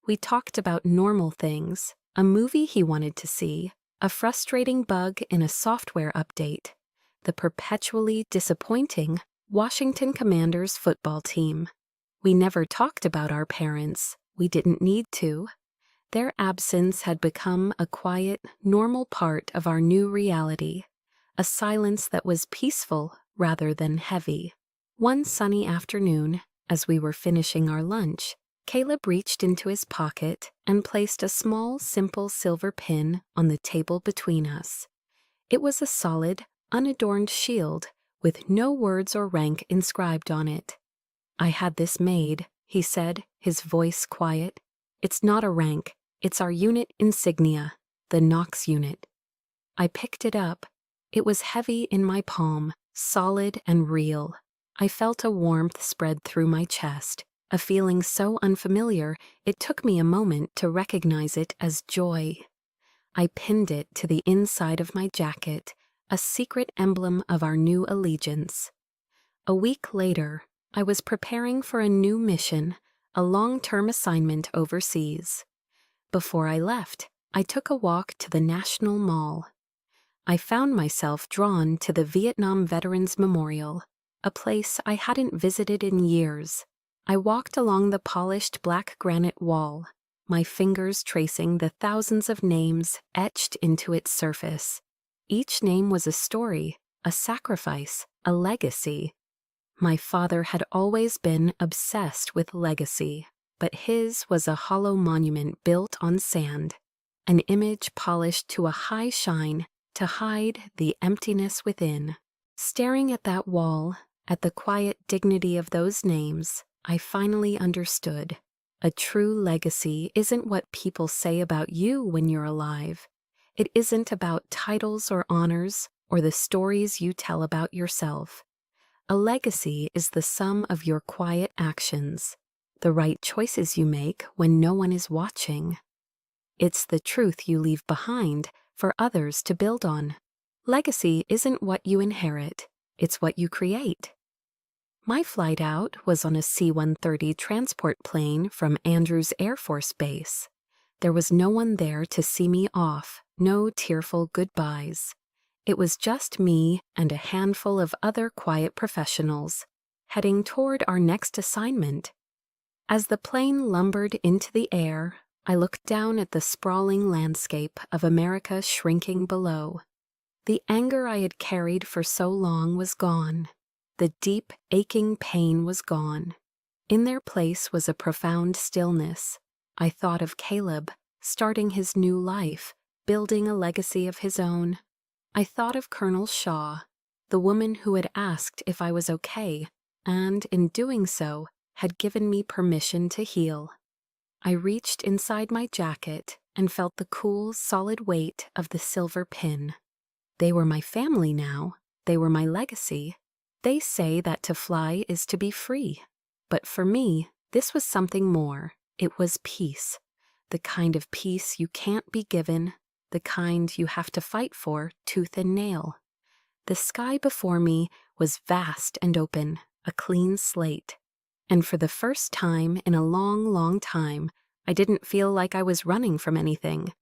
We talked about normal things, a movie he wanted to see, a frustrating bug in a software update, the perpetually disappointing Washington Commanders football team. We never talked about our parents. We didn't need to. Their absence had become a quiet, normal part of our new reality, a silence that was peaceful rather than heavy. One sunny afternoon, as we were finishing our lunch, Caleb reached into his pocket and placed a small, simple silver pin on the table between us. It was a solid, unadorned shield with no words or rank inscribed on it. "I had this made," he said, his voice quiet. "It's not a rank. It's our unit insignia, the Knox unit." I picked it up. It was heavy in my palm, solid and real. I felt a warmth spread through my chest, a feeling so unfamiliar it took me a moment to recognize it as joy. I pinned it to the inside of my jacket, a secret emblem of our new allegiance. A week later, I was preparing for a new mission, a long-term assignment overseas. Before I left, I took a walk to the National Mall. I found myself drawn to the Vietnam Veterans Memorial, a place I hadn't visited in years. I walked along the polished black granite wall, my fingers tracing the thousands of names etched into its surface. Each name was a story, a sacrifice, a legacy. My father had always been obsessed with legacy, but his was a hollow monument built on sand, an image polished to a high shine to hide the emptiness within. Staring at that wall, at the quiet dignity of those names, I finally understood. A true legacy isn't what people say about you when you're alive. It isn't about titles or honors or the stories you tell about yourself. A legacy is the sum of your quiet actions, the right choices you make when no one is watching. It's the truth you leave behind for others to build on. Legacy isn't what you inherit, it's what you create. My flight out was on a C-130 transport plane from Andrews Air Force Base. There was no one there to see me off, no tearful goodbyes. It was just me and a handful of other quiet professionals, heading toward our next assignment. As the plane lumbered into the air, I looked down at the sprawling landscape of America shrinking below. The anger I had carried for so long was gone. The deep, aching pain was gone. In their place was a profound stillness. I thought of Caleb, starting his new life, building a legacy of his own. I thought of Colonel Shaw, the woman who had asked if I was okay, and, in doing so, had given me permission to heal. I reached inside my jacket and felt the cool, solid weight of the silver pin. They were my family now. They were my legacy. They say that to fly is to be free. But for me, this was something more. It was peace. The kind of peace you can't be given, the kind you have to fight for tooth and nail. The sky before me was vast and open, a clean slate. And for the first time in a long, long time, I didn't feel like I was running from anything.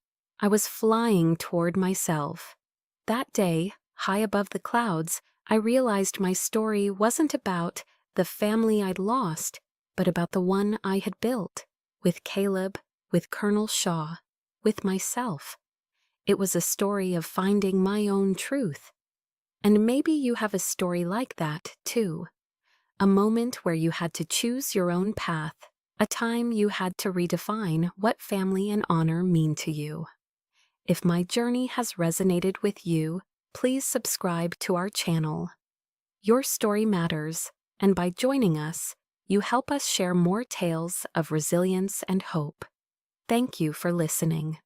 I was flying toward myself. That day, high above the clouds, I realized my story wasn't about the family I'd lost, but about the one I had built, with Caleb, with Colonel Shaw, with myself. It was a story of finding my own truth. And maybe you have a story like that, too. A moment where you had to choose your own path, a time you had to redefine what family and honor mean to you. If my journey has resonated with you, please subscribe to our channel. Your story matters, and by joining us, you help us share more tales of resilience and hope. Thank you for listening.